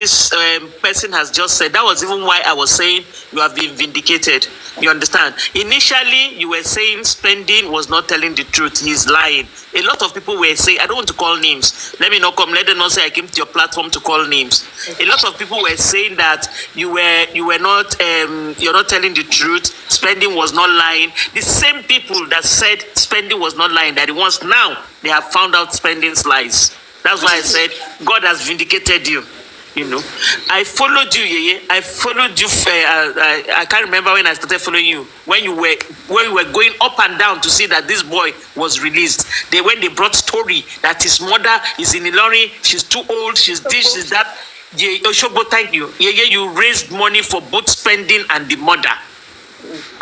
this person has just said. That was even why I was saying you have been vindicated. You understand? Initially, you were saying spending was not telling the truth. He's lying. A lot of people were saying, I don't want to call names. Let me not come. Let them not say I came to your platform to call names. A lot of people were saying that you were not you're not telling the truth. Spending was not lying. The same people that said spending was not lying, that the ones now they have found out spending's lies. That's why I said God has vindicated you. You know, I followed you, Yeye. I followed you. I can't remember when I started following you. When you were going up and down to see that this boy was released. When they brought story that his mother is in Ilori, she's too old, she's this, she's that. Yeye, Oshobo, thank you. Yeye, you raised money for both spending and the mother.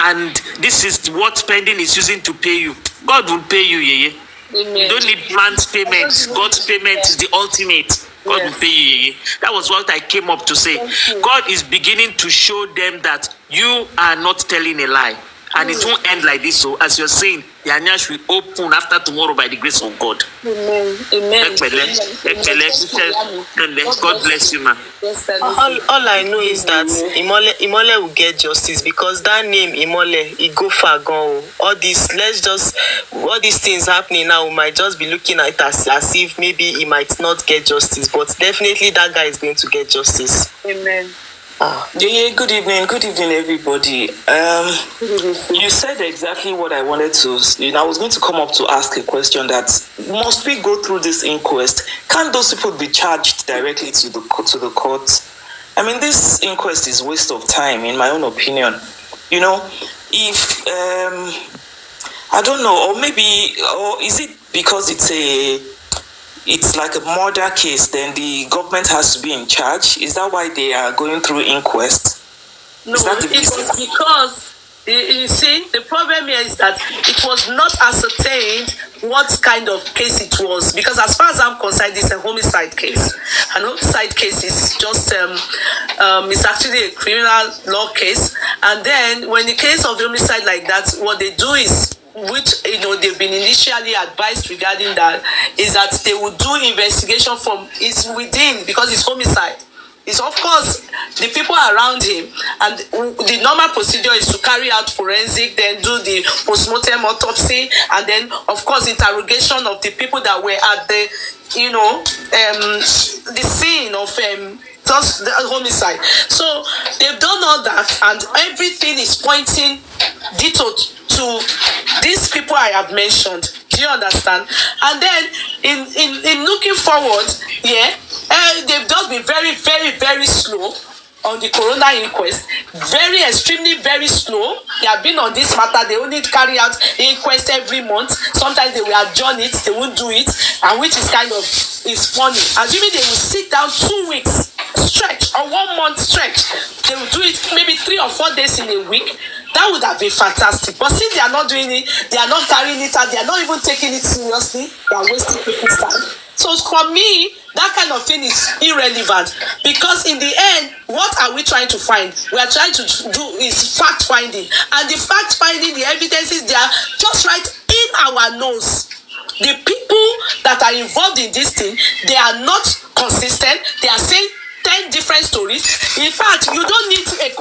And this is what spending is using to pay you. God will pay you, Yeye. Amen. You don't need man's payment. God's payment is the ultimate. God will pay you. That was what I came up to say. God is beginning to show them that you are not telling a lie. And it won't end like this. So, as you're saying, the Anyash will open after tomorrow by the grace of God. Amen. Amen. God bless you, man. All I know is that Imole will get justice, because that name Imole, it go far gone. All these things happening now, we might just be looking at it as if maybe he might not get justice, but definitely that guy is going to get justice. Amen. Yeah, good evening, everybody. You said exactly what I wanted to. I was going to come up to ask a question: that must we go through this inquest? Can't those people be charged directly to the court? I mean, this inquest is a waste of time, in my own opinion. If I don't know, or is it because it's like a murder case, then the government has to be in charge? Is that why they are going through inquest? No, it was because, you see, the problem here is that it was not ascertained what kind of case it was. Because as far as I'm concerned, it's a homicide case. An homicide case is just, it's actually a criminal law case. And then when the case of homicide like that, what they do is, which they've been initially advised regarding that, is that they will do investigation from it's within, because it's homicide. It's of course the people around him, and the normal procedure is to carry out forensic, then do the postmortem autopsy, and then of course interrogation of the people that were at the the scene of just the homicide. So they've done all that, and everything is pointing to these people I have mentioned. Do you understand? And then in looking forward, they've just been very, very, very slow on the corona inquest. Extremely very slow. They have been on this matter. They only carry out inquest every month. Sometimes they will adjourn it, they won't do it, and which is kind of is funny. Assuming they will sit down 2 weeks stretch or 1 month stretch, they will do it maybe 3 or 4 days in a week. That would have been fantastic. But since they are not doing it, they are not carrying it out, they are not even taking it seriously, they are wasting people's time. So for me, that kind of thing is irrelevant, because in the end, what are we trying to find? We are trying to do is fact finding, and the fact finding, the evidences, they are just right in our nose. The people that are involved in this thing, they are not consistent. They are saying 10 different stories. In fact, you don't need a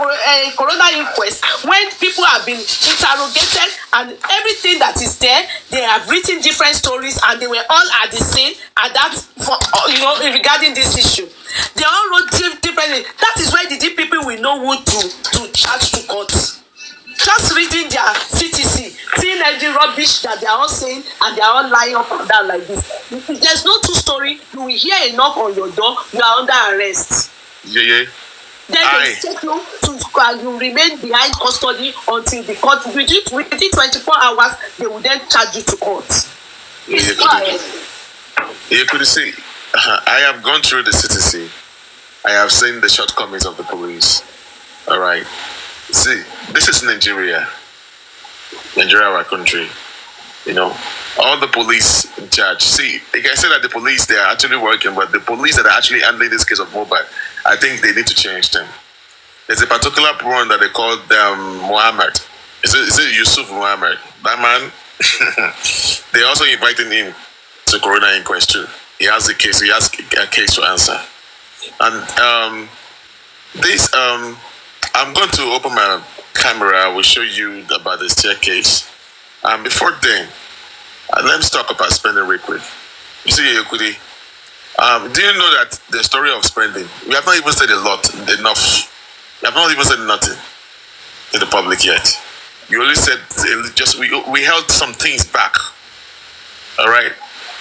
corona inquest when people have been interrogated and everything that is there, they have written different stories and they were all at the scene, and that's for regarding this issue. They all wrote differently. That is why the people will know who to charge to court. Just reading their CTC, seeing every rubbish that they are all saying, and they are all lying up and down like this. If there's no true story, you will hear a knock on your door, you are under arrest. Yeah. Then they take you to you remain behind custody until the court, within 24 hours, they will then charge you to court. You could see, I have gone through the CTC. I have seen the shortcomings of the police. All right. See, this is Nigeria, our country. All the police in charge. See, like I said that the police, they are actually working, but the police that are actually handling this case of mobile, I think they need to change them. There's a particular one that they call Muhammad. Is it Yusuf Muhammad? That man, they also invited him to Corona inquest too. He has a case to answer. And this I'm going to open my camera. I will show you about the staircase. Before then, let's talk about spending real quick. You see, Yeye Kudi, do you know that the story of spending, we have not even said enough. We have not even said nothing to the public yet. You only said we held some things back. All right,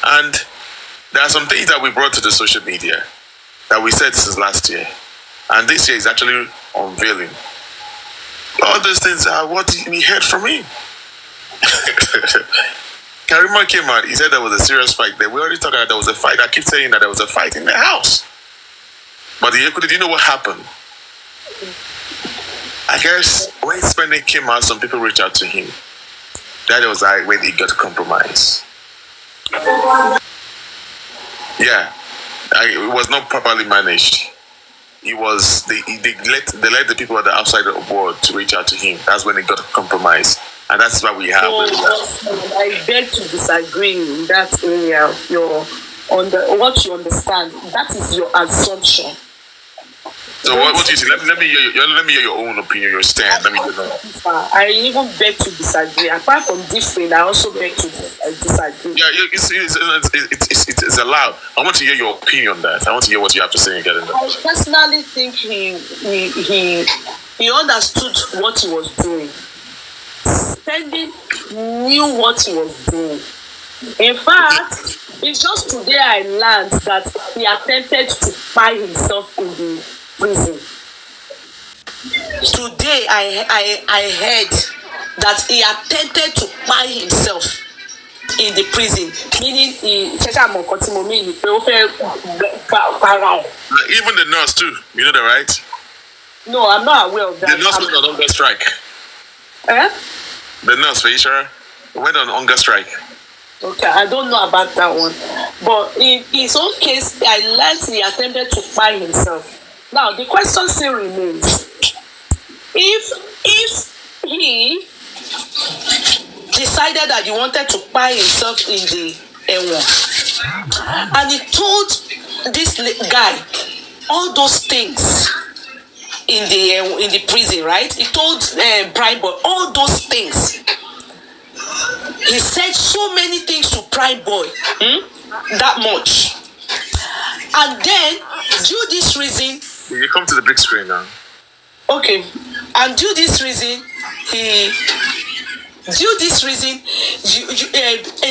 and there are some things that we brought to the social media that we said since last year, and this year is actually unveiling. All those things are what we heard from him. Karima came out. He said there was a serious fight there. We already talked about there was a fight. I keep saying that there was a fight in the house. But do you know what happened? I guess when spending came out, some people reached out to him. That was like when he got compromised. Yeah, it was not properly managed. It was they let the people at the outside of the world to reach out to him. That's when he got compromised, and that's why we have. I beg to disagree in that area of what you understand. That is your assumption. So what do you think? Let me hear your own opinion, your stand. Let me hear that. I even beg to disagree. Apart from differing, I also beg to disagree. Yeah, it's allowed. I want to hear your opinion on that. I want to hear what you have to say again. I personally think he understood what he was doing. Spending knew what he was doing. In fact, it's just today I learned that he attempted to buy himself in the prison. Today I heard that he attempted to buy himself in the prison, meaning even the nurse too. You know that, right? No, I'm not aware of that. The nurse went on hunger strike. The nurse, Feisha, went on hunger strike. Okay, I don't know about that one. But in his own case, I learned he attempted to buy himself. Now, the question still remains. If he decided that he wanted to buy himself in the Ewa, and he told this guy all those things in the prison, right? He told Prime Boy all those things. He said so many things to Prime Boy, that much. And then, due this reason... You come to the big screen now. Okay. And due this reason, a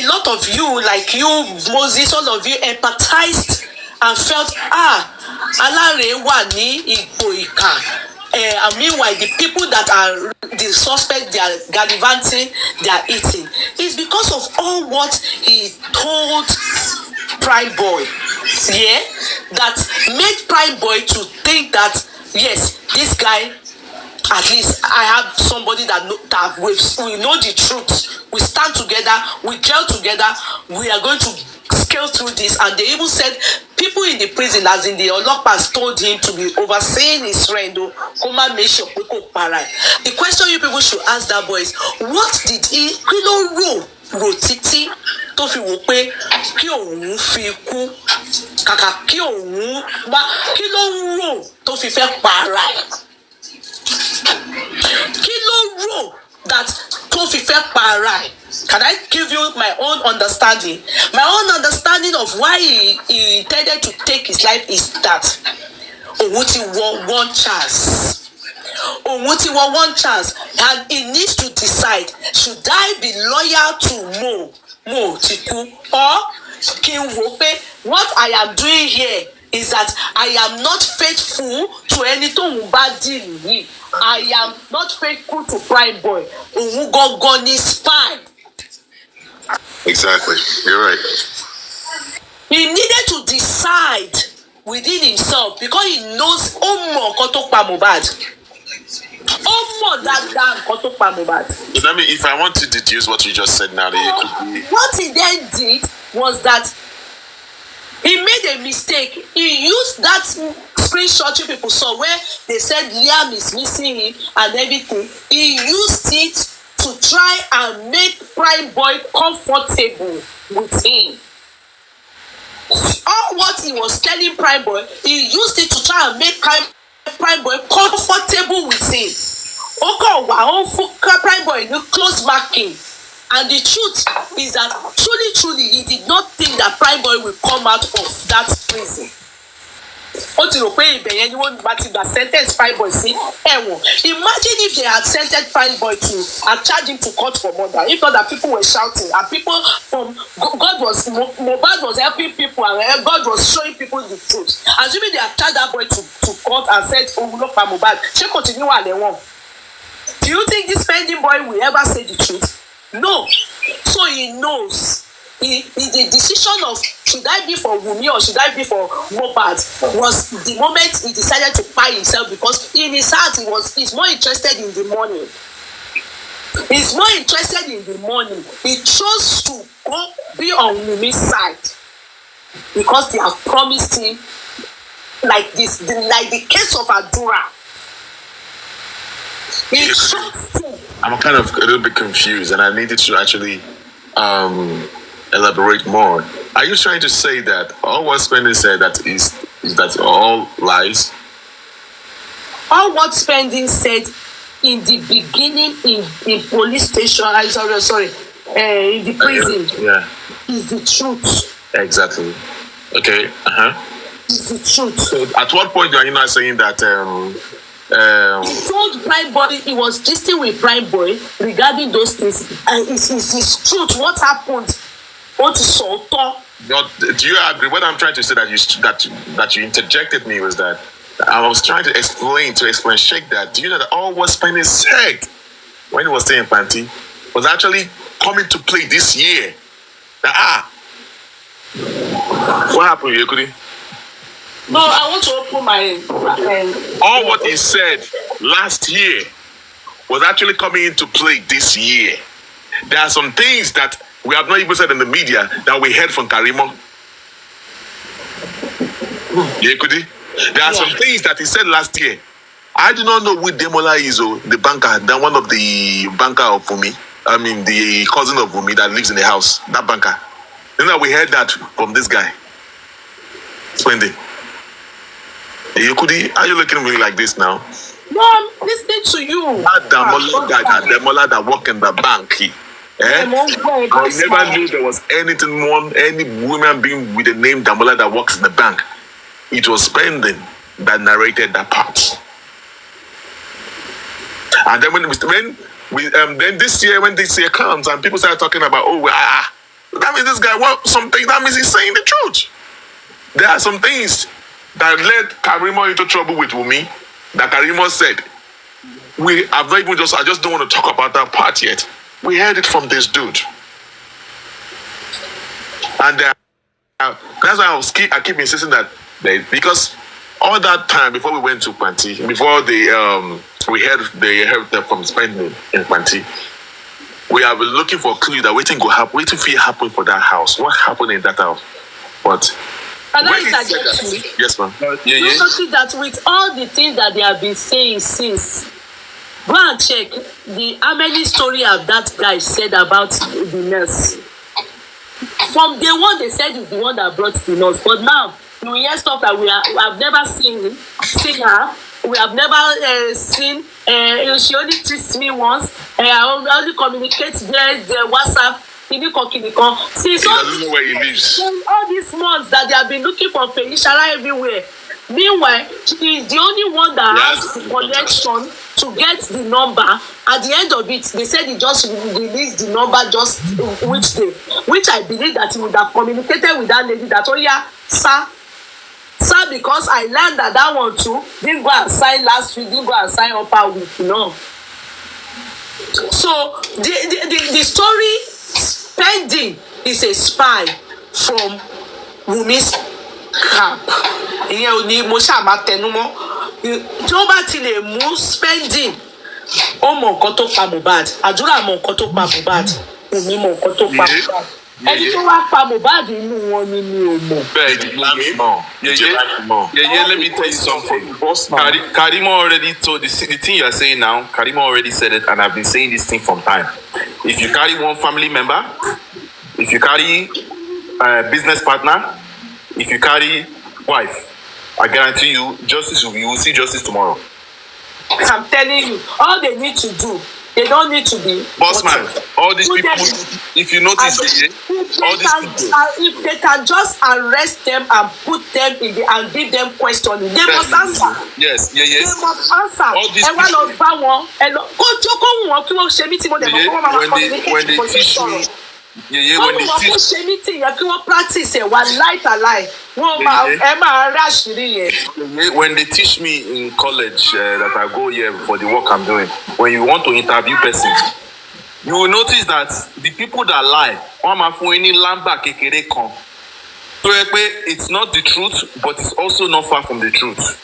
lot of you, like you, Moses, all of you empathized and felt, Alare wa ni ipò ìkà. And meanwhile, the people that are the suspect, they are gallivanting, they are eating. It's because of all what he told Prime Boy, yeah, that made Prime Boy to think that yes, this guy, at least I have somebody that we know the truth. We stand together, we gel together. We are going to scale through this. And they even said people in the prison, as in the Olopas, told him to be overseeing his friend. The question you people should ask that boy is, what did he rotiti tó fi wò pé kí òun fi kú kàkà kí òun bá kí ló ń rò tó fi fẹ́ para ẹ̀ kí ló rò that tó fi fẹ́ para ẹ̀. Can I give you my own understanding? My own understanding of why he intended to take his life is that òun ti wọ one chance. One chance, and he needs to decide, should I be loyal to Mo Tiku, or King Wope? What I am doing here is that I am not faithful to anything bad. I am not faithful to Prime Boy. Gone is fine. Exactly, you're right. He needed to decide within himself because he knows Mohbad. I mean, if I want to deduce what you just said now, what he then did was that he made a mistake. He used that screenshot you people saw where they said Liam is missing him and everything. He used it to try and make Prime Boy comfortable with him. all what he was telling Prime Boy, he used it to try and make Prime Boy comfortable with him. Prime Boy close marking. And the truth is that truly, he did not think that Prime Boy will come out of that prison. Sentence Prime Boy see. Imagine if they had sentenced Prime Boy to and charged him to court for murder. If not that people were shouting and people from God was helping people and God was showing people the truth. Assuming they have charged that boy to court and said, "Oh, look, Mobad, she continue what they want." Do you think this spending boy will ever say the truth? No. So he knows. The decision of should I be for Wunmi or should I be for Mobad was the moment he decided to buy himself, because in his heart he's more interested in the money. He's more interested in the money. He chose to go be on Wunmi's side because they have promised him like this, like the case of Adura. I'm kind of a little bit confused, and I needed to actually elaborate more. Are you trying to say that all what Spending said that is that all lies? All what Spending said in the beginning in police station, in the prison, is the truth. Exactly. Okay. It's the truth. So at what point are you not saying that? He told Prime Boy, he was gisting with Prime Boy regarding those things, and it's truth. What happened? What is so tough? Do you agree? What I'm trying to say that you interjected me was that I was trying to explain Sheikh that. Do you know that all what Spending said when he was staying in Panty was actually coming to play this year? What happened, Kudi? No, I want to open my all what he said last year was actually coming into play this year. There are some things that we have not even said in the media that we heard from Karimo. Kudi. There are some things that he said last year. I do not know who Demola is, the banker, one of the banker of Wunmi. I mean, the cousin of Wunmi that lives in the house. That banker. You know, we heard that from this guy. Spending. Kudi, are you looking at me like this now? No, I'm listening to you. That Demola that work in the bank. I never knew there was any woman being with the name Damola that works in the bank. It was Spending that narrated that part. And then then this year comes and people start talking about, that means this guy something. That means he's saying the truth. There are some things that led Karimo into trouble with Wunmi that Karimo said, I just don't want to talk about that part yet. We heard it from this dude. And that's why I keep insisting that because all that time before we went to Panty, before we heard from Spending in Panty, we have been looking for clues that waiting will happen for that house. What happened in that house? But can I interject you? Yes, ma'am. You notice that with all the things that they have been saying since, go and check how many story of that guy said about the nurse. From day one, they said he's the one that brought the nurse. But now, you hear stuff that we have never seen her. We have never seen. She only treats me once. I only communicate via the WhatsApp. See, he doesn't know where he lives. All these months that they have been looking for Felishara everywhere. Meanwhile, she is the only one that has the connection to get the number. At the end of it, they said he just released the number just which day. Which I believe that he would have communicated with that lady that, sir, because I learned that one too. Didn't go and sign last week, didn't go and sign upper week, So the story Spending is a spy from Wunmi's camp. Ìyẹn ò ní mo ṣáà máa tẹnu mọ́. Tí ó bá ti lè mú Spending, ó mọ nǹkan tó pa Mohbad. Àdúrà mọ nǹkan tó pa Mohbad. Wunmi mọ nǹkan tó pa Mohbad. Ẹni tó wá pa Mohbad inú wọn ni mi ò mọ̀. Yeye, let me tell you something. Karimo already told the thing you are saying now. Karimo already said it, and I've been saying this thing from time. If you carry one family member, if you carry a business partner, if you carry wife, I guarantee you, you will see justice tomorrow. I'm telling you, all they need to do, they don't need to be. Boss man, all these people, if you notice, all these people, if they can just arrest them and put them in the and give them questioning, they must answer. Yes. They must answer. All these people, when they teach me. When they teach me in college that I go here for the work I'm doing, when you want to interview person, you will notice that the people that lie, it's not the truth, but it's also not far from the truth.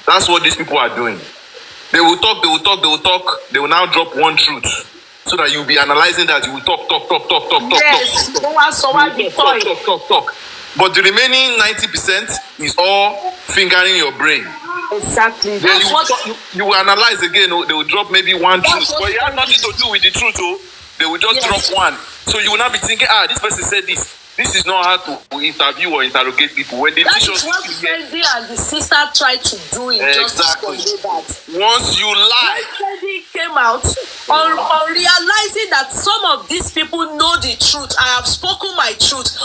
That's what these people are doing. They will talk, they will now drop one truth. So that you'll be analyzing that, you will talk. Yes, talk. But the remaining 90% is all fingering your brain. Exactly. Then you will analyze again. They will drop maybe one truth, but it has nothing to do with the truth. They will just drop one. So you will not be thinking, this person said this. This is not how to interview or interrogate people. When they teach us, what Fendi and the sister tried to do in Justice for that. Once you lie, Fendi came out on realizing that some of these people know the truth. I have spoken my truth.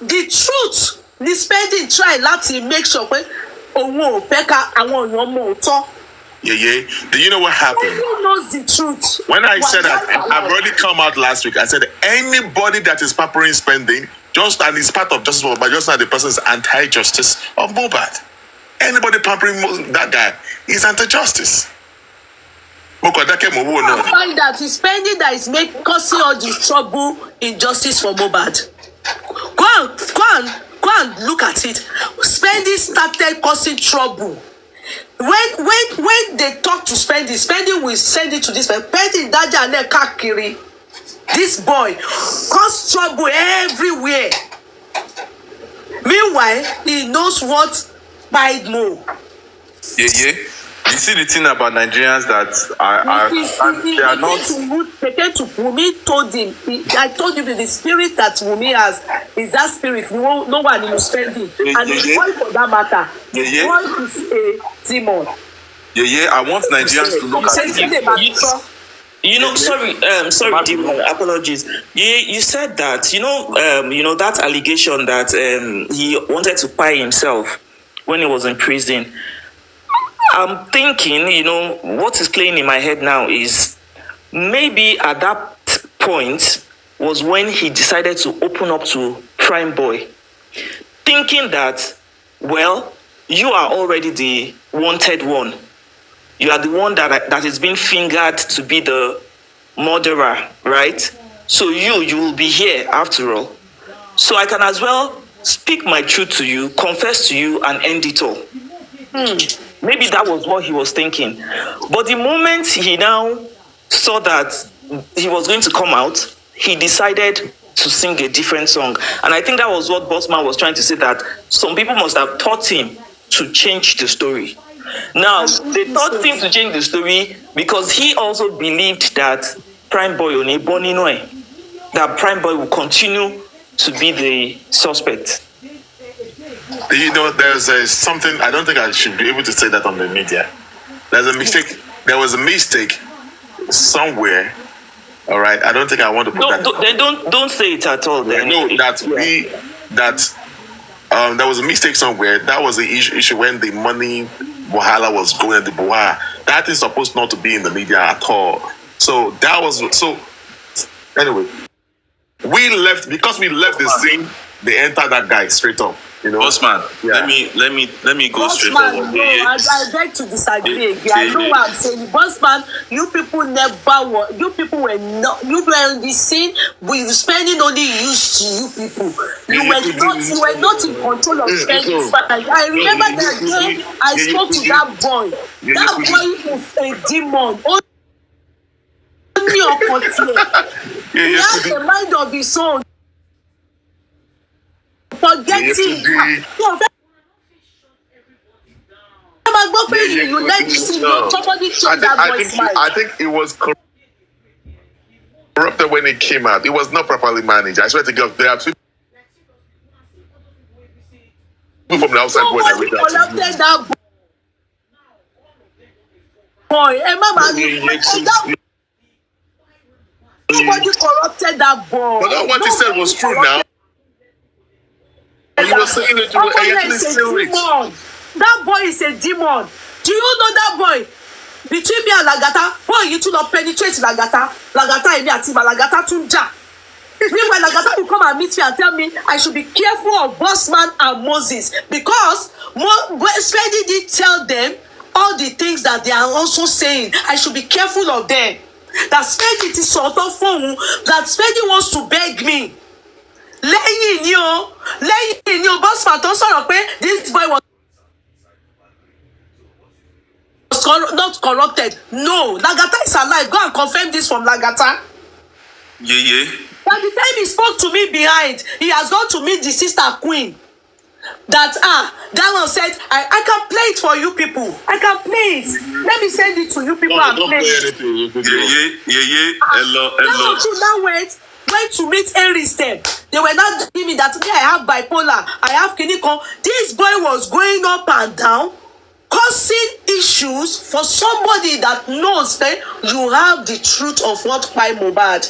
The truth, the spending try láti make sure pé òun ò fẹ́ ká àwọn èèyàn mọ̀ òótọ́. Yeye, do you know what happened? Who knows the truth? When I said that, I've already come out last week. I said anybody that is pampering spending, and it's part of justice, but just not the person's anti-justice of Mohbad. Anybody pampering that guy is anti-justice. I find that he's spending that is causing all the trouble in justice for Mohbad. Go and look at it. Spending started causing trouble. When they talk to spending will send it to this person. Spending Daja and Kakiri. This boy cause trouble everywhere. Meanwhile, he knows what bite more. Yeah. You see the thing about Nigerians that they are not. They came to Wunmi, told him. I told you that the spirit that Wunmi has is that spirit. No one is spending, and the boy for that matter. The boy is a demon. Yeah. I want Nigerians to look at it. Sorry, Demon. Apologies. You said that that allegation that he wanted to pie himself when he was in prison. I'm thinking, what is playing in my head now is maybe at that point was when he decided to open up to Prime Boy, thinking that, well, you are already the wanted one. You are the one that is being fingered to be the murderer, right? So you will be here after all. So I can as well speak my truth to you, confess to you, and end it all. Maybe that was what he was thinking. But the moment he now saw that he was going to come out, he decided to sing a different song. And I think that was what Bossman was trying to say, that some people must have taught him to change the story. Now, they taught him to change the story because he also believed that Prime Boy that Prime Boy will continue to be the suspect. There's something, I don't think I should be able to say that on the media. There's a mistake. There was a mistake somewhere. All right. I don't think I want to put that. Don't say it at all. Then. No, there was a mistake somewhere. That was the issue when the money Wahàla was going at the Buha. That is supposed not to be in the media at all. So anyway, we left the scene. They entered that guy straight up. Bossman, let me go straight forward. No, I beg to disagree again. I know what I'm saying. Bossman, you people were in the scene. We were spending only used to you people. You were not in control of spending. I remember that day I spoke to that boy. That boy is a demon. Only opportunity. He has a mind of his own. Forgetting. You let somebody change that boy's mind. I think it was corrupted when it came out. It was not properly managed. I swear to God, there are people from the outside world that read that boy. Nobody corrupted that boy. But what he said was true now. He was saying it demon. That boy is a demon. Do you know that boy? Between me and Lagata, boy, you two not penetrate Lagata. Lagata and me at Lagata tunja. Meanwhile, Lagata will come and meet me and tell me I should be careful of Bossman and Moses because Spendi did tell them all the things that they are also saying. I should be careful of them. That Spendi is sort of phone. That Spendi wants to beg me. Lẹ́yìn ni o, Bossman tó sọ̀rọ̀ pé this boy was not corrupted. No, Lagata is alive. Go and confirm this from Lagata. Yeah. By the time he spoke to me behind, he has gone to meet the sister queen. That one said, I can play it for you people. I can play it. Let me send it to you people and play it. Hello. Now went to meet Henry's step. They were not giving me that I have bipolar, I have Kiniko. This boy was going up and down, causing issues for somebody that knows that you have the truth of what by Mohbad.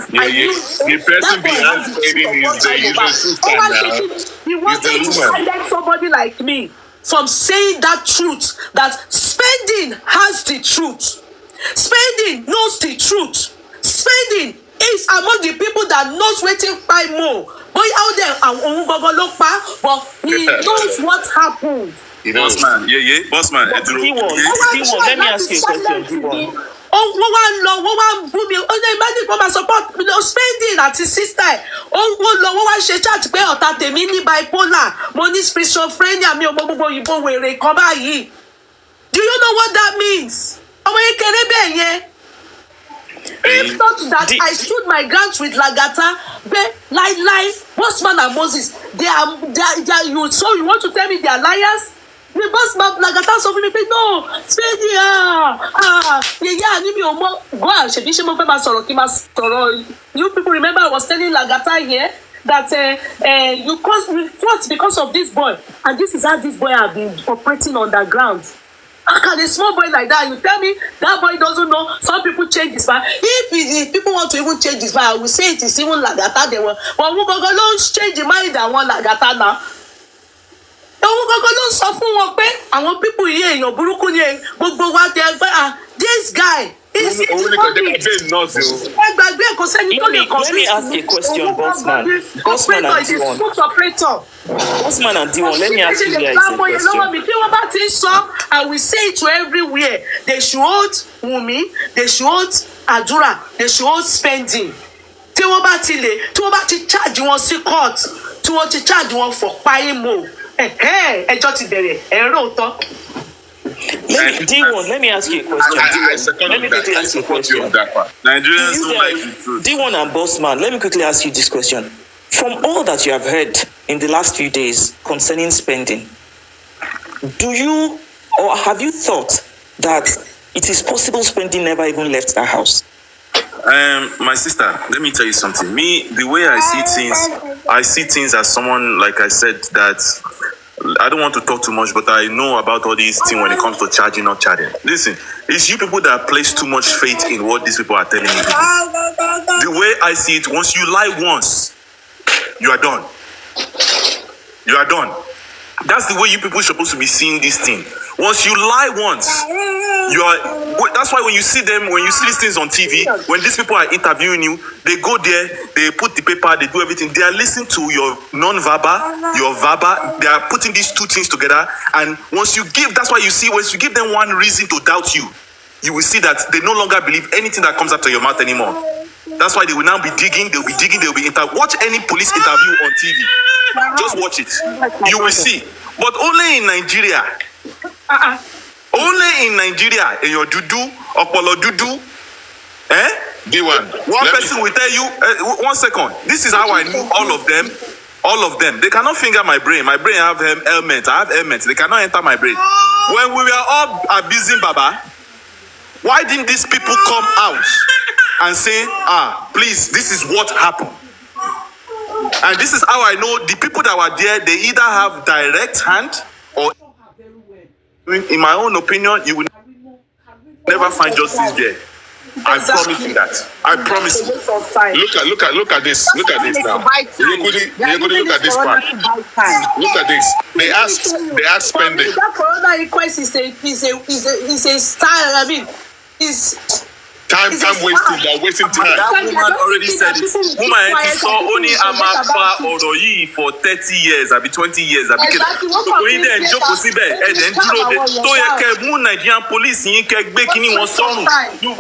The person behind Spendi is the usual sister now. He wanted to silence somebody like me from saying that truth, that Spendi has the truth. Spendi knows the truth. Spendi is among the people that knows waiting by more. Boy out there but he knows what happened. Bossman, Bossman. Let me ask you a question. Imagine support Spendi àti sister wọ́n ṣe chat pé ọ̀tá tèmi ní bipolar mo ní schizophrenia mi ò mọ gbogbo òyìnbó wèrè kan báyìí. Do you know what that means? Ọmọ kékeré bẹ́ẹ̀ yẹn. If not that I stood my ground with Lagata, lie, Bossman and Moses, they are you. So you want to tell me they are liars? The Bossman Lagata sọ fún mi pé no, Spendi Yeye ni mi ò mọ̀. Go and ṣe bí ṣe mo fẹ́ máa sọ̀rọ̀ kí máa sọ̀rọ̀. You people remember I was telling Lagata here that you fought because of this boy, and this is how this boy have been operating underground. How can a small boy like that, you tell me that boy doesn't know? Some people change his mind. If people want to even change his mind, I will say it is even Lagata they want. But who go change the mind that want Lagata now? Who sọ fún wọn pé àwọn people yìí èèyàn burúkú ni gbogbo wa tẹ ẹgbẹ́ this guy. Let me ask a question, Bossman. Bossman and D1. Let me ask you guys a question. I will say it to everywhere. They should hold Wunmi, they should hold Adura, they should hold Spendi. Tí wọ́n bá ti charge wọn sí court, tí wọ́n ti charge wọn for paying ẹjọ́ ti bẹ̀rẹ̀ ẹ̀rọ òótọ́. D1, let me ask you a question. Let me quickly ask you a question. Nigerians don't like the truth. D1 and Bossman, let me quickly ask you this question. From all that you have heard in the last few days concerning spending, do you or have you thought that it is possible Spendi never even left the house? My sister, let me tell you something. Me, the way I see things as someone, like I said, that I don't want to talk too much, but I know about all these things when it comes to charging, not charging. Listen, it's you people that place too much faith in what these people are telling you. The way I see it, once you lie once, you are done. You are done. That's the way you people are supposed to be seeing this thing. Once you lie once, that's why when you see these things on TV, when these people are interviewing you, they go there, they put the paper, they do everything. They are listening to your non-verbal, your verbal. They are putting these two things together. And once you give them one reason to doubt you, you will see that they no longer believe anything that comes out of your mouth anymore. That's why they will now be digging, they'll be watch any police interview on TV. Just watch it. You will see. But only in Nigeria. Only in Nigeria, in your dudu, opolo dudu. D1. One person will tell you, 1 second. This is how I knew all of them. All of them. They cannot finger my brain. My brain have ailments. I have ailments. They cannot enter my brain. When we were all abusing Baba, why didn't these people come out and say, please, this is what happened? And this is how I know the people that were there, they either have direct hand or, in my own opinion, you will never find justice there. I promise you that. I promise you. Look at this. Look at this now. Kudi, look at this part. Look at this. They asked spending. That corona inquest is a style. I mean, Time wasting. They're wasting time. That woman already said it. Woman saw only Amafa Oroyi for 30 years, I'll be 20 years. I'll be then Nigerian police you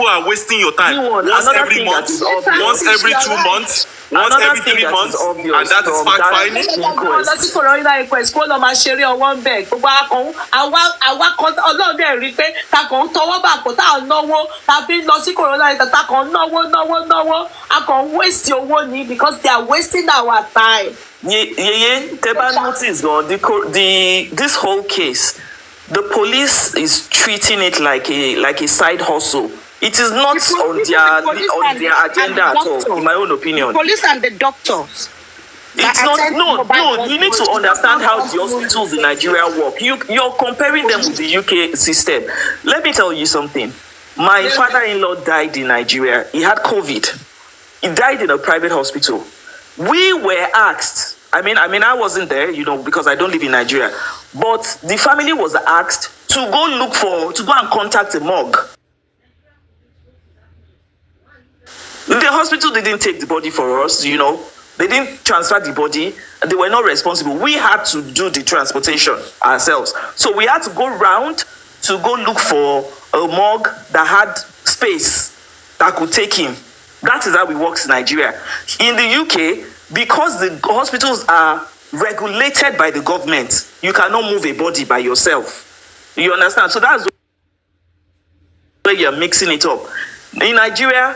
are wasting your time. Once every month, once every 2 months, once every 3 months, and that is fact finding. I can waste your money because they are wasting our time. Yeye, Teba notice this whole case, the police is treating it like a side hustle. It is not on their agenda at all, in my own opinion. The police and the doctors. It's not, no, you need to understand how the hospitals in Nigeria work. You're comparing them with the UK system. Let me tell you something. My father-in-law died in Nigeria. He had COVID. He died in a private hospital. We were asked, I mean, I wasn't there, because I don't live in Nigeria, but the family was asked to go and contact a morgue. The hospital didn't take the body for us, They didn't transfer the body. They were not responsible. We had to do the transportation ourselves. So we had to go round to go look for a morgue that had space that could take him. That is how it works in Nigeria. In the UK, because the hospitals are regulated by the government, you cannot move a body by yourself. You understand? So that's where you're mixing it up. In Nigeria,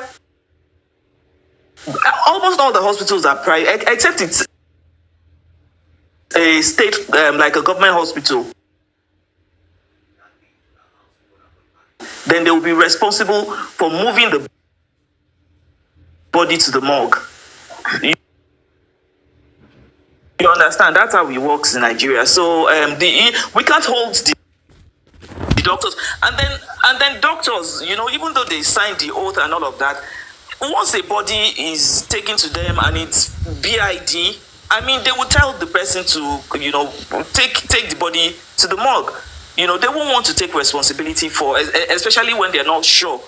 almost all the hospitals are private, except it's a state, like a government hospital. Then they will be responsible for moving the body to the morgue. You understand? That's how it works in Nigeria. So we can't hold the doctors, and then doctors, even though they signed the oath and all of that, once a body is taken to them and it's BID, they will tell the person to, take the body to the morgue. They won't want to take responsibility for, especially when they're not sure.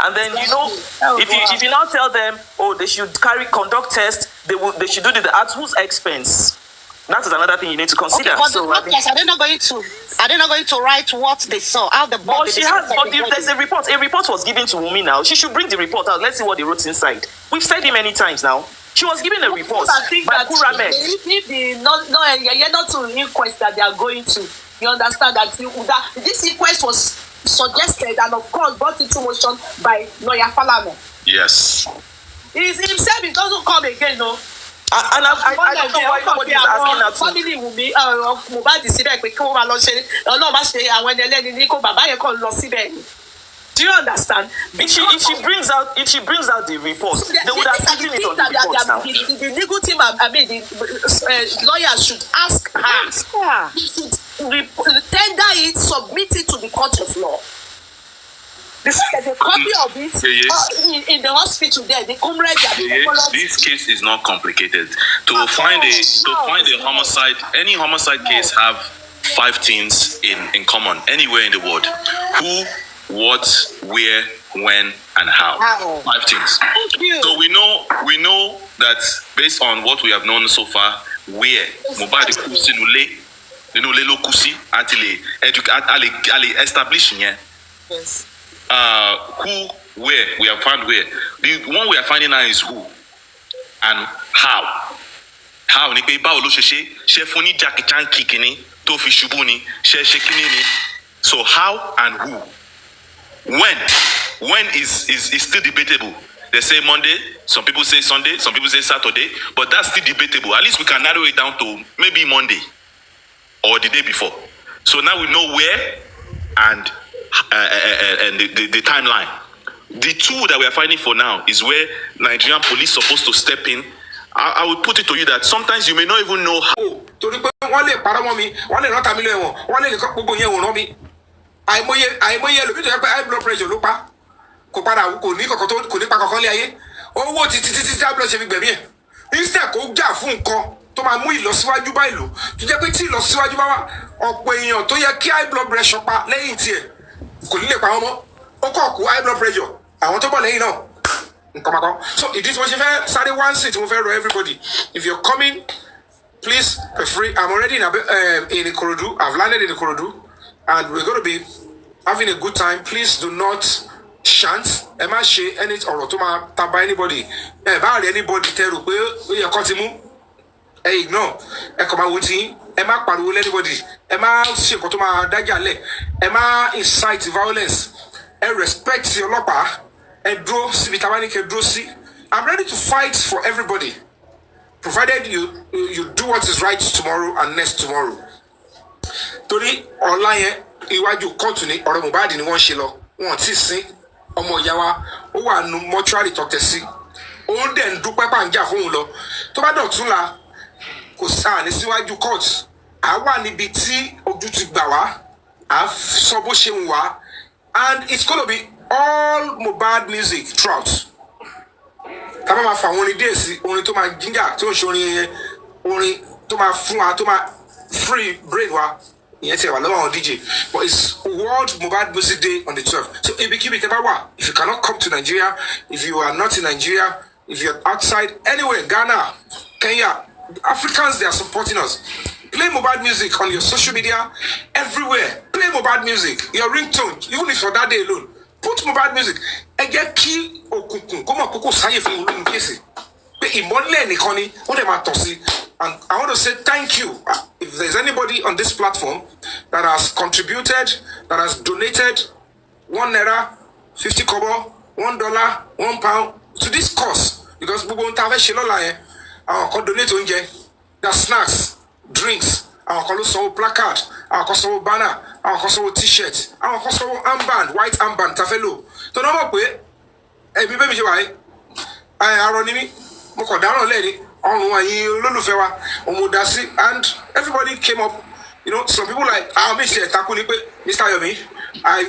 And then, if you now tell them, they should conduct tests, they should do it at whose expense? That is another thing you need to consider. Okay, but the doctors, are they not going to write what they saw, how the body? There's a report. A report was given to Wunmi now. She should bring the report out. Let's see what they wrote inside. We've said it many times now. She was given a report by Kuramek. If not to inquest that they are going to, you understand that this inquest was suggested and of course brought into motion by lawyer Falano. Yes. Himself, it doesn't come again, no. And I don't know why nobody is asking that. Family Wunmi, Mohbad síbẹ̀ pé kí wọ́n máa lọ ṣe ọlọ́run má ṣe àwọn ẹni ẹlẹ́ni ní kó bàbá yẹn kàn lọ síbẹ̀. Do you understand? If she brings out the report, so they would have taken it on the report now. The legal team, the lawyers should ask her. Tender it, submit it to the court of law. There's a copy of it in the hospital there. The comrade. This case is not complicated. To find a homicide, any homicide case have 5 things in common anywhere in the world: who, what, where, when, and how. 5 things. So we know that based on what we have known so far, where Mohbad kusi nule lo kusi atile establishing here. Yes. Who, where, we have found where. The one we are finding now is who and how. How ni pe báwo ló ṣe fún ní Jackie kikini tó fi ṣubú ni ṣe kini ni. So how and who. When is still debatable. They say Monday, some people say Sunday, some people say Saturday, but that's still debatable. At least we can narrow it down to maybe Monday or the day before. So now we know where and the timeline. The tool that we are finding for now is where Nigerian police supposed to step in. I would put it to you that sometimes you may not even know how. Torí pé wọ́n lè parọ́ mọ́ mi, wọ́n lè rántà mi lọ ẹ̀wọ̀n, wọ́n lè kọ́ gbogbo yẹn wòrán mi. Àìmọye ẹlòmíì tó yẹ pé high blood pressure ló pa. Kò padà kò ní kankan tó kò ní pa kankan lé ayé. Owó títí high blood ṣe fi gbẹ̀mí ẹ̀. Instead kò jà fún nǹkan tó máa mú ìlọsíwájú bá ìlú. Tó jẹ́ pé tí ìlọsíwájú bá wà, ọ̀pọ̀ èèyàn tó yẹ kí high blood pressure pa lẹ́yìn tiẹ̀ kò ní lè pa wọ́n mọ́. Ó kọ̀ kú high blood pressure. Àwọn tó bọ̀ lẹ́yìn náà. So it is what you fẹ́ sáré one seat mo fẹ́ rọ everybody. If you're coming, please be free. I'm already in Ikorodu. I've landed in Ikorodu, and we're going to be having a good time. Please do not chant. Ẹ má ṣe any ọ̀rọ̀ tó máa taba anybody. Ẹ bá rí anybody tẹ́rù pé ó yẹ kó ti mú. Ẹ ignore. Ẹ kàn máa wo tí. Ẹ má pariwo lé anybody. Ẹ má ṣe nǹkan tó máa dájà lẹ̀. Ẹ má incite violence. Ẹ respect ọlọ́pàá. I'm ready to fight for everybody, provided you do what is right tomorrow and next tomorrow. Torí ọ̀la yẹn iwájú kóòtù ni ọ̀rọ̀ Mohbad ni wọ́n ṣe lọ. Wọ́n ti sin ọmọ ìyá wa ó wà nù mọ́ṣúárì tọ́tẹ̀ sí. Òun dẹ̀ ń dúpẹ́ pàǹjà fóun lọ. Tó bá dọ̀tún la kò sáà ní síwájú kóòtù. À wà níbi tí ojú ti gbà wá. À sọ bó ṣe ń wá. And it's gonna be all Mohbad music throughout. Ká má fa orin díẹ̀ sí orin tó máa ginger tó ń ṣe orin yẹn orin tó máa fún wa tó máa free brain wa ìyẹn ti wà lọ́wọ́ àwọn DJ. But it's World Mohbad Music Day on the 12th. So ibikíbi tẹ́ bá wà, if you cannot come to Nigeria, if you are not in Nigeria, if you're outside anywhere, Ghana, Kenya, Africans, they are supporting us. Play Mohbad music on your social media, everywhere. Play Mohbad music, your ringtone, even if for that day alone. Put Mohbad music. Ẹ jẹ́ kí òkùnkùn kó mọ̀ kókó sáyé fún ìlú ní kéèsì. Pé ìmọ́lẹ̀ nìkan ni wọ́n dẹ̀ máa tọ̀ sí. And I want to say thank you. If there's anybody on this platform that has contributed, that has donated £1, 50 kobo, $1, £1 to this cause, because gbogbo ohun tá a fẹ́ ṣe lọ́la yẹn, àwọn kan donate oúnjẹ, their snacks, drinks, àwọn kan ló sanwó placard, àwọn kan sanwó banner, àwọn kan sanwó t-shirt, àwọn kan sanwó armband, white armband tá a fẹ́ lò. Tó náà mọ̀ pé ẹ̀mí bẹ́ẹ̀ mi ṣe wà yìí, arọ ni mí, mo kàn dáràn lẹ́ẹ̀ni, ọrùn àyìn olólùfẹ́ wa, òun dá sí, and everybody came up. You know, some people like, àwọn méjì ẹ̀ takú ni pé, Mr. Yomi, I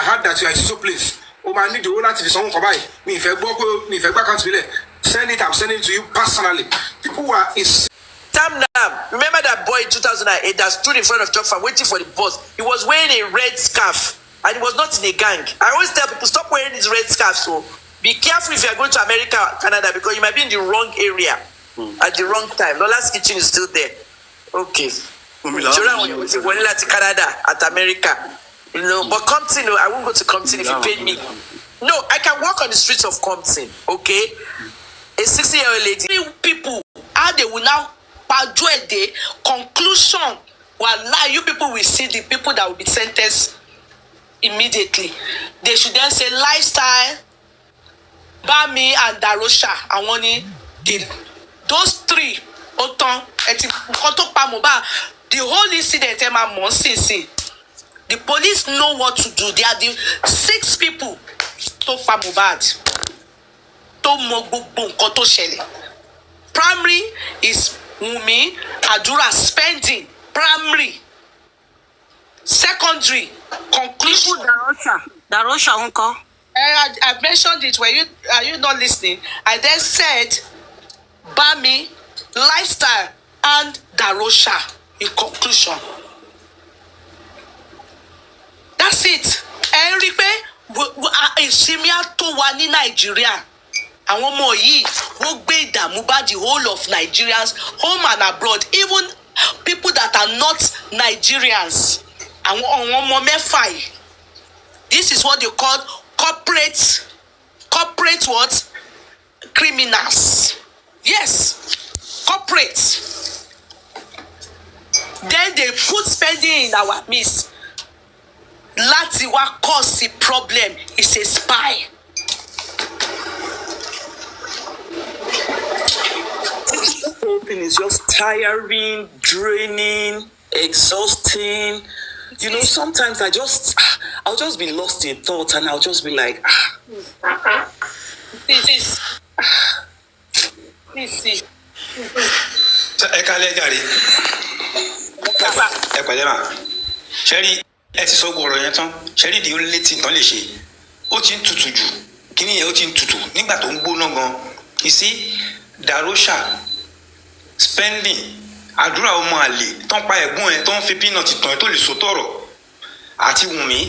heard that you are in so place. O máa ní ìdíwó láti fi sanwó nǹkan báyìí. Mi ìfẹ́ gbọ́ pé mi ìfẹ́ gbá kan tìbílẹ̀. Send it, I'm sending it to you personally. People were Tamnam, remember that boy in 2008 that stood in front of Chop Farm waiting for the bus? He was wearing a red scarf and he was not in a gang. I always tell people, stop wearing these red scarves. So be careful if you are going to America or Canada, because you might be in the wrong area at the wrong time. Lola's Kitchen is still there. Okay. Children to Canada, at America. You know, but Compton, I won't go to Compton if you paid me. No, I can walk on the streets of Compton, okay? A 60-year-old lady. People, how they will now the conclusion. Wallah, you people will see the people that will be sentenced immediately. They should then say lifestyle, Bami and Darosha. I want it. Those three. The whole incident, the police know what to do. They are the 6 people to Famubad. Primary is Wunmi, Adura spending. Primary. Secondary, conclusion. Darosha uncle. I mentioned it. Are you not listening? I then said Bami, lifestyle, and Darosha in conclusion. That's it. Ìsinmi tó wà ní Nàìjíríà. Àwọn ọmọ yìí wọ́n gbé ìdààmú bá the whole of Nigerians, home and abroad, even people that are not Nigerians. Àwọn ọmọ mẹ́fà yìí. This is what they call corporate what? Criminals. Yes, corporate. Then they put spending in our midst. Láti wá cause the problem is a spy. tiring, draining, exhausting. You know, sometimes I'll just be lost in thought, and I'll just be like, This. ẹ kálẹ́ jàre ẹ pẹ̀lẹ́ mà ṣẹ́rí ẹ ti sọ gbọ́rọ̀ yẹn tán ṣẹ́rí di ó létí nǹkan lè ṣe ó ti ń tutù jù kíní yẹn ó ti ń tutù nígbà tó ń gbóná gan ìsí dàróṣà spending àdúrà ọmọ àlè tó ń pa ẹ̀gbọ́n ẹ̀ tó ń fi peanut tàn ẹ̀ tó lè sòtọ̀rọ̀ àti Wùnmí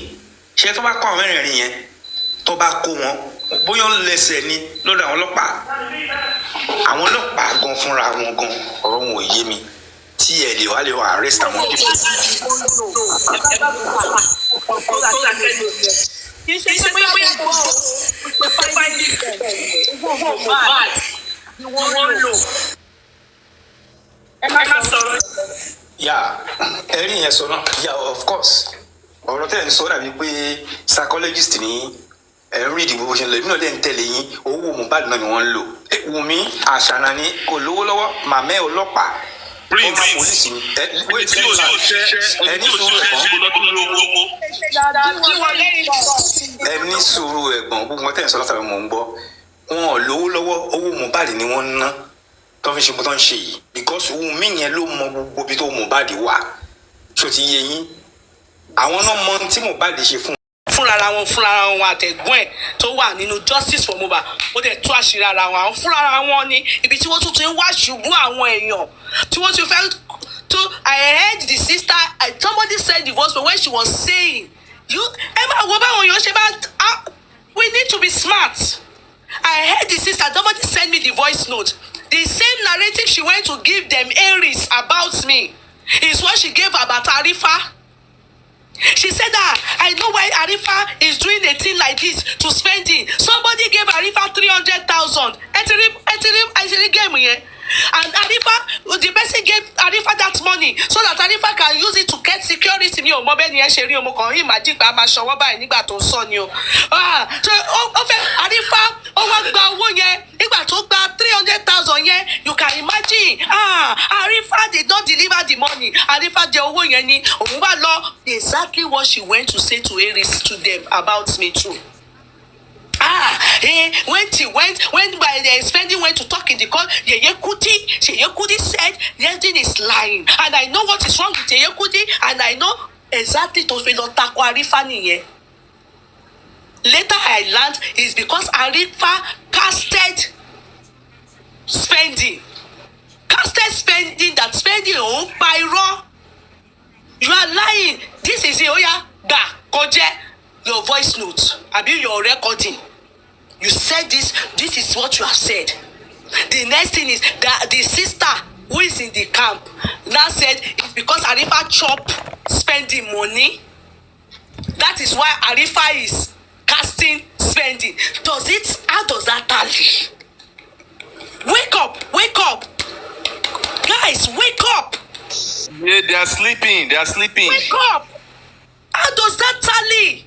ṣé tó bá kọ́ àwọn mẹ́rẹ̀ẹ̀rin yẹn tó bá kó wọn bóyá ó lẹ́sẹ̀ ni lọ́dọ̀ àwọn ọlọ́pàá gan fúnra wọn gan ọ̀rọ̀ wọn ò yé mi tí ẹ lè wá arrest àwọn people. Yeah, ẹ̀rí yẹn sọ náà yeah of course ọ̀rọ̀ tẹ̀ ń sọ dàbí pé psychologist ní ẹ̀rí ìdìbò bó ṣe ń lọ ìbí náà dẹ̀ ń tẹ̀lé yín owó Mohbad náà ni wọ́n ń lò Wùnmí àṣànà ni kò lówó lọ́wọ́ màmẹ́ ọlọ́pàá ọmọ pólísì ni ẹni sùúrù ẹ̀gbọ́n gbogbo wọn tẹ̀ ń sọ látàrí mò ń gbọ́ wọn ò lówó lọ́wọ́ owó Mohbad ni wọ́n ń ná tó fi ṣe bó tó ń ṣe yìí because Wùnmí yẹn ló mọ gbogbo ibi tó Mohbad wà ṣó ti yé yín àwọn náà mọ tí Mohbad ṣe fún fúnra wọn àtẹ̀gbọ́n ẹ̀ tó wà nínú justice for Mohbad ó dẹ̀ tú àṣírí ara wọn àwọn fúnra wọn ní ibi tí wọ́n tún ti ń wá ṣubú àwọn èèyàn tí wọ́n ti fẹ́ tó I heard the sister somebody said the voice but when she was saying ẹ máa wo báwọn èèyàn ṣe bá we need to be smart. I heard the sister somebody send me the voice note the same narrative she went to give them Aries about me is what she gave about Arifa. She said that I know why Arifa is doing a thing like this to spending. Somebody gave Arifa 300,000. Actually gave me, and Arifa, the person gave Arifa that money so that Arifa can use it to get security. Mi ò mọ̀ bẹ́ẹ̀ ni ẹ ṣe rí ọmọ kan imagine pé a máa ṣọwọ́ báyìí nígbà tó ń sọ ni o. So ó fẹ́ Arifa ó wá gba owó yẹn nígbà tó gba 300,000 yẹn you can imagine Arifa did not deliver the money. Arifa jẹ owó yẹn ni òun wá lọ exactly what she went to say to Aries to them about me too. When the spending went to talk in the court, Yeye Kudi said everything is lying, and I know what is wrong with Yeye Kudi, and I know exactly to feel tako Arifa nìyẹn. Later I learned is because Arifa casted spending that spending òun pa irọ́. You are lying. This is it. Oya gba koje your voice note abi your recording. You said this is what you have said. The next thing is that the sister who is in the camp now said it's because Arifa chop spending money. That is why Arifa is casting spending. How does that tally? Wake up. Guys, wake up. Yeah, they are sleeping. Wake up. How does that tally?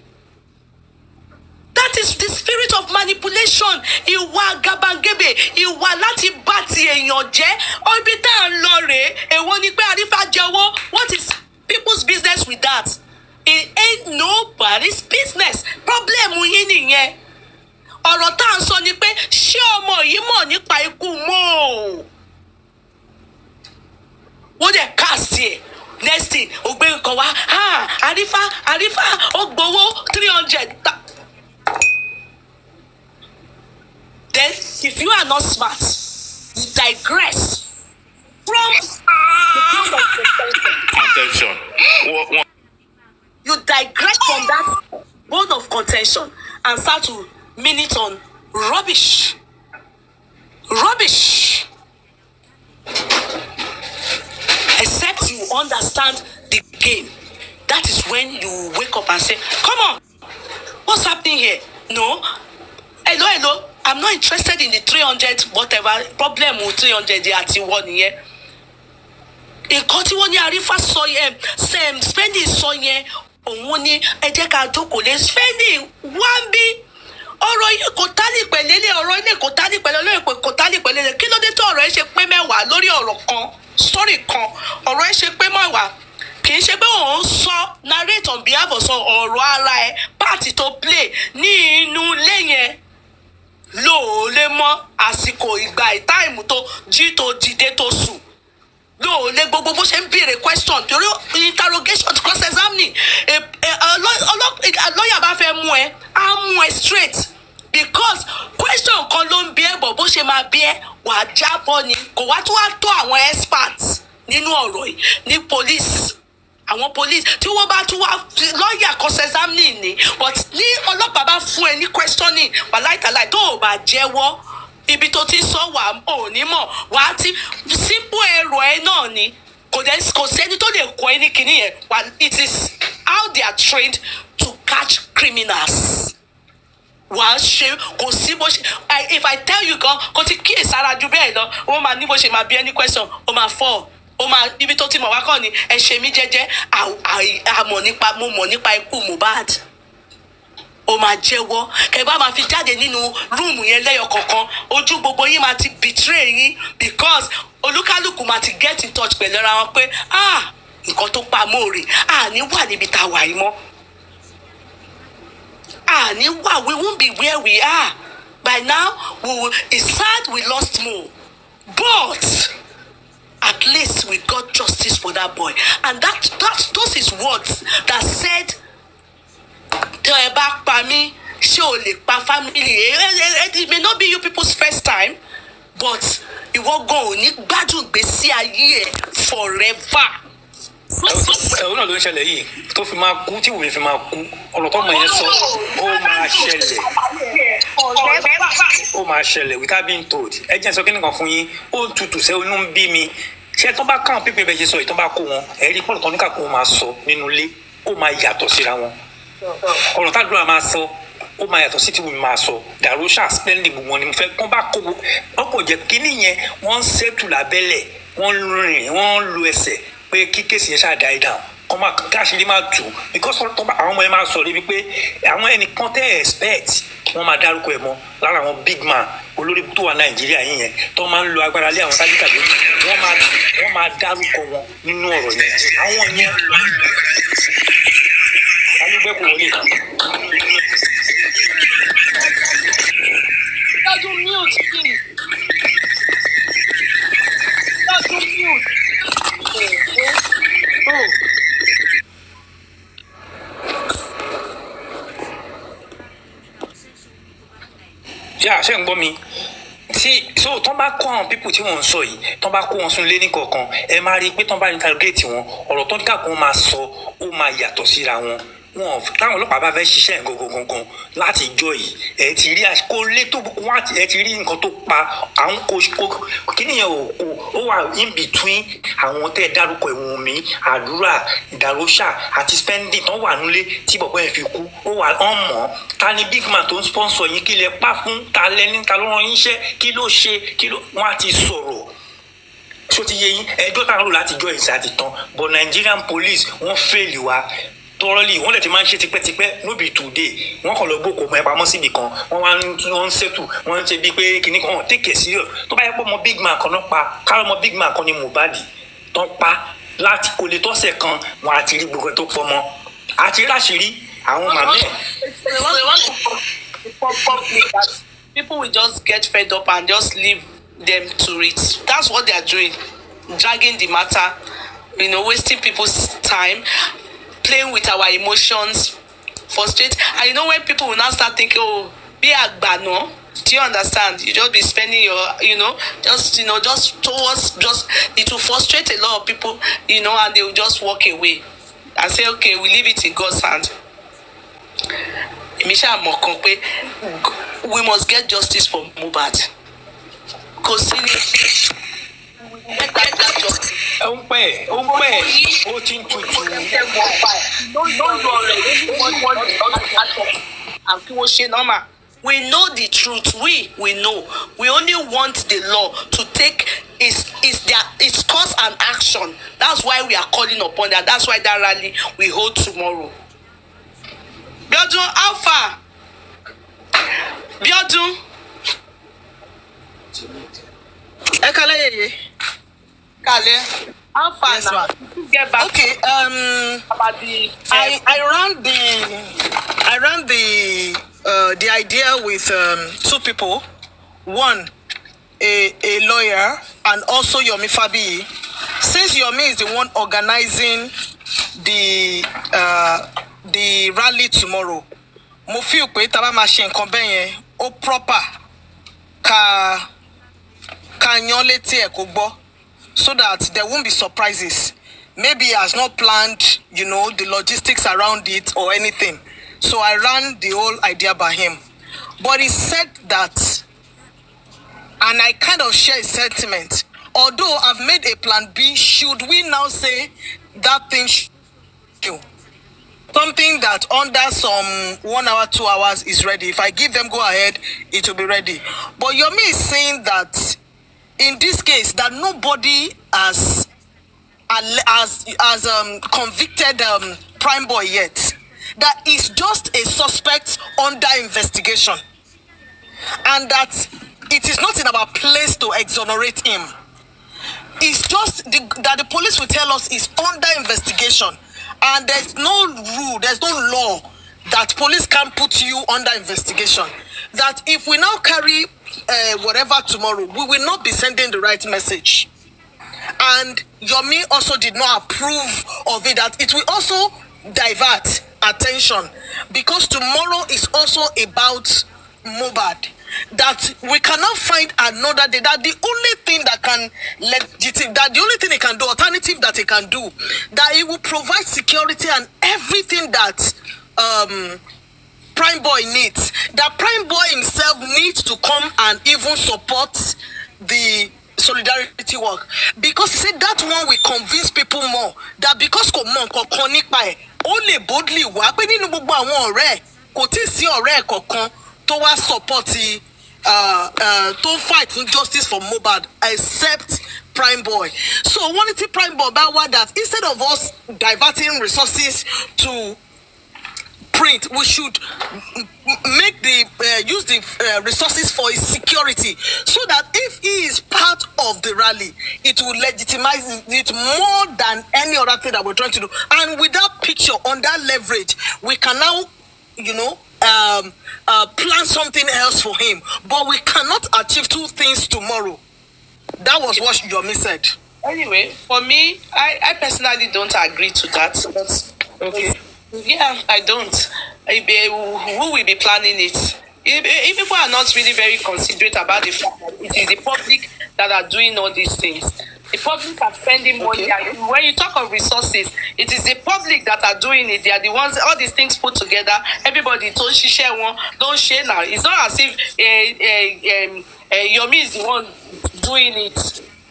That is the spirit of manipulation. Ìwà gàbàgebè, ìwà láti bá ti èèyàn jẹ́. Ibi tá à ń lọ rèé, èwo ni pé Arifa jẹ́wọ́. What is people's business with that? It ain't nobody's business. Problem yín nìyẹn. Ọ̀rọ̀ tá à ń sọ ni pé ṣé ọmọ yìí mọ̀ nípa ikú Mo? Wọ́n dẹ̀ cast here. Next thing, ògbé nǹkan wá. Arifa, ó gbowó 300. Then, if you are not smart, you digress from the point of contention. You digress from that bone of contention and start to mean it on rubbish. Except you understand the game. That is when you wake up and say, come on, what's happening here? No. Hello. I'm not interested in the 300 whatever problem with 300 àti wọ́n nìyẹn. Nǹkan tí wọ́n ní Arifa sọ yẹn spending sọ yẹn òun ní ẹ jẹ́ ká jókòó lé spending wá bí ọ̀rọ̀ yìí kò tálì pẹ̀lẹ́lẹ̀ ọ̀rọ̀ ilé kò tálì pẹ̀lẹ́lẹ̀ kò tálì pẹ̀lẹ́lẹ̀ kí ló dé tó ọ̀rọ̀ ẹ ṣe pé mẹ́wàá lórí ọ̀rọ̀ kan story kan ọ̀rọ̀ ẹ ṣe pé mọ̀ wá kì í ṣe pé òun sọ narrate on behalf of ọ̀rọ̀ ara ẹ pàtì tó play ní inú ilé yẹn lóòlé mọ́ àsìkò ìgbà ìtáìmù tó jí tó dìde tó sùn lóòlé gbogbo bó ṣe ń béèrè question torí interrogation cross examining lọ́yà bá fẹ́ mú ẹ á mú ẹ straight because question kan ló ń bí ẹ bọ̀ bó ṣe máa bí ẹ wà á jábọ́ ni kò wá tó wá tó àwọn experts nínú ọ̀rọ̀ yìí ní police àwọn police tí wọ́n bá tún wá lọ́ọ̀yà cross examining ni but ní ọlọ́pàá bá fún ẹ ní questioning wàláìtàláì tó o bá jẹ́wọ́ ibi tó ti sọ wà ò ní mọ̀ wà á ti simple èrò ẹ náà ni kò sẹ́ni tó lè kọ́ ẹ ní kinní yẹn it is how they are trained to catch criminals. Wà á ṣe kò sí bó ṣe if I tell you gan kò ti kíyèsára ju bẹ́ẹ̀ lọ ó máa ní bó ṣe máa bí any question ó máa fall ó máa ibi tó ti mọ̀ wá kàn ní ẹ ṣe mí jẹ́jẹ́ mo mọ̀ nípa ikú Mohbad ó máa jẹ́wọ́ kẹgbẹ́ máa fi jáde nínú rúùmù yẹn lẹ́yọ kọ̀ọ̀kan ojú gbogbo yín máa ti betray yín because olúkálùkù máa ti get in touch pẹ̀lú ara wọn pé nǹkan tó pa Móòrè àní wà níbi tá a wà yìí mọ́ àní wà we won't be where we are by now it's sad we lost Mo but at least we got justice for that boy and those is words that said tẹ ẹ bá pa mí ṣé o lè pa family it may not be you people's first time but ìwọ gan ò ní gbádùn ìgbésí ayé ẹ forever. ẹ̀rọ náà ló ń ṣẹlẹ̀ yìí tó fi máa kú tí Wùmí fi máa kú ọ̀rọ̀ tó mọ̀ yẹn sọ ó máa ṣẹlẹ̀ without being told ẹ jẹ́ sọ kí nìkan fún yín ó ń tutù sẹ́ inú ń bí mi ṣé tó bá káwọn pípé bẹ́ẹ̀ ṣe sọ yìí tó bá kó wọn ẹ̀rí pọ̀lọ̀ tó ní kàkó wọn máa sọ nínú ilé ó máa yàtọ̀ síra wọn ọ̀rọ̀ tádùúrà máa sọ ó máa yàtọ̀ sí tí Wùmí máa sọ dàrúṣà spending gbogbo ni mo fẹ́ kán bá kó ọkọ̀ jẹ́ kínní yẹn wọ́n ń ṣètù lábẹ́lẹ̀ wọ́n rìn wọ́n lu ẹsẹ̀ pé kí kéèsì yẹn ṣáà die down kọ́ máa káṣírí máa tù because àwọn ọmọ yẹn máa sọ níbi pé àwọn ẹnìkan tẹ́ expect wọ́n máa dárúkọ ẹ̀ mọ́ lára àwọn big man olórí tó wà Nàìjíríà yìí yẹn tó máa ń lo agbára lé àwọn tájíkà lórí wọ́n máa dárúkọ wọn nínú ọ̀rọ̀ yẹn àwọn yẹn alúgbẹ́kùn wọlé. Dájú mute please. Dájú mute. Ṣé ń gbọ́ mi so tán bá kó àwọn pípù tí wọ́n ń sọ yìí tán bá kó wọn sún lé ní kọ̀ọ̀kan ẹ máa rí i pé tán bá interrogate wọn ọ̀rọ̀ tó ní kàkó máa sọ ó máa yàtọ̀ síra wọn táwọn ọlọ́pàá bá fẹ́ ṣiṣẹ́ gangan láti ìjọ yìí ẹ ti rí kó lé tó wá ẹ ti rí nǹkan tó pa àwọn kò kí nìyẹn ó wà in between àwọn tẹ́ ẹ dárúkọ Wùnmí àdúrà ìdàrúṣà àti spending tán wà nílé tí bọ̀bọ̀ yẹn fi kú ó wà ọmọ ta ni big man tó ń sponsor yín kí lẹ pa fún ta lẹni ta ló rán yín iṣẹ́ kí ló ṣe wọ́n á ti sọ̀rọ̀ ṣó ti yé yín ẹjọ́ táwọn lò láti jọ ìsà àti tán but Nigerian police wọ́n fail wa tọrọlì wọ́n lè ti máa ń ṣe tipẹ́tipẹ́ no be today wọ́n kàn lọ gbókò mọ ẹ pamọ́ síbì kan wọ́n ń ṣètò wọ́n ń ṣe bíi pé kìnnì kan take it serious tó bá yẹ pé ọmọ big man kan náà pa káàrọ̀ ọmọ big man kan ní Mohbad tó pa láti kò lè tọ́sẹ̀ kan wọn àti rí gbogbo tó pọ̀ mọ́ àti láṣìírí àwọn màmá ẹ̀. People will just get fed up and just leave them to it. That's what they are doing, dragging the matter, wasting people's time, playing with our emotions, frustrate. And when people will now start thinking, oh, be agbano, do you understand? You just be spending your, just towards, it will frustrate a lot of people, and they will just walk away and say, okay, we leave it in God's hand. We must get justice for Mohbad. Because we know the truth. We know. We only want the law to take its course and action. That's why we are calling upon that. That's why that rally we hold tomorrow. Biodun, how far? Biodun. Ekale Yeye. Kale, how far Yes, now? ma'am. Get back Okay. about the. I ran the idea with two people. One, a lawyer, and also Yomi Fabi. Since Yomi is the one organizing the rally tomorrow, mo feel pé tá bá máa ṣe nǹkan bẹ́ẹ̀ yẹn ó proper ká yan létí ẹ̀ kó gbọ́, so that there won't be surprises. Maybe he has not planned, the logistics around it or anything. So I ran the whole idea by him. But he said that, and I kind of share his sentiment. Although I've made a plan B, should we now say that thing something that under some 1 hour, 2 hours is ready? If I give them go ahead, it will be ready. But Yomi is saying that in this case, that nobody has convicted Prime Boy yet. That is just a suspect under investigation, and that it is not in our place to exonerate him. It's just that the police will tell us is under investigation, and there's no rule, there's no law that police can put you under investigation. That if we now carry whatever tomorrow, we will not be sending the right message. And Yomi also did not approve of it, that it will also divert attention, because tomorrow is also about Mohbad. That we cannot find another day, that the only thing that can that the only thing he can do, alternative that he can do, that he will provide security and everything that Prime Boy needs. That Prime Boy himself needs to come and even support the solidarity work, because he said that one will convince people more, that because only boldly wá pé nínú gbogbo àwọn ọ̀rẹ́ kò tí sí ọ̀rẹ́ kankan tó wá support tó fight for justice for Mohbad except Prime Boy. So wọ́n ní tí Prime Boy bá wá, that instead of us diverting resources to print, we should make use the resources for his security, so that if he is part of the rally, it will legitimize it more than any other thing that we're trying to do. And with that picture, on that leverage, we can now, plan something else for him. But we cannot achieve two things tomorrow. That was what Yomi said. Anyway, for me, I personally don't agree to that. But okay. Yeah, I don't. Who will be planning it? If people are not really very considerate about the fact that it is the public that are doing all these things, the public are spending money. Okay. When you talk of resources, it is the public that are doing it. They are the ones, all these things put together. Everybody don't share one, don't share now. It's not as if Yomi is the one doing it.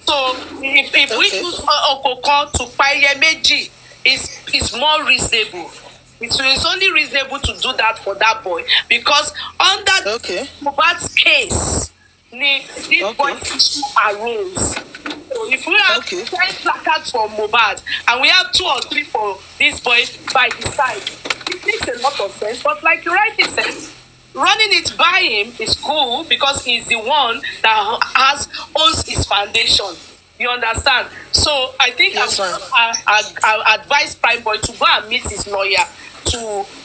So if we use Okoko to Paye Meji, it's more reasonable. It's only reasonable to do that for that boy, because under Mohbad's case, this boy issue arose. So if we have 10 placards for Mohbad and we have 2 or 3 for this boy by his side, it makes a lot of sense. But like you rightly said, running it by him is cool, because he's the one that owns his foundation. You understand? So I think I advise Prime Boy to go and meet his lawyer.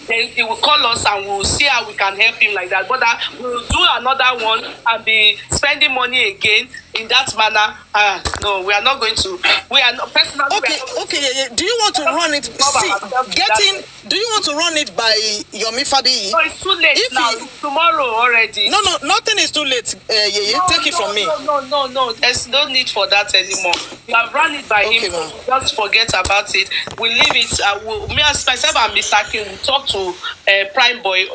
Then he will call us and we'll see how we can help him like that. But we'll do another one and be spending money again in that manner. No, we are not going to. We are not personally. Okay. Do you want to run it? Do you want to run it by Yomi Fabi? No, it's too late now. Tomorrow already. No, nothing is too late. Yeye, take it from me. No. There's no need for that anymore. You have run it by him. Just forget about it. We leave it. Me as myself and Mr. King will talk to Prime Boy.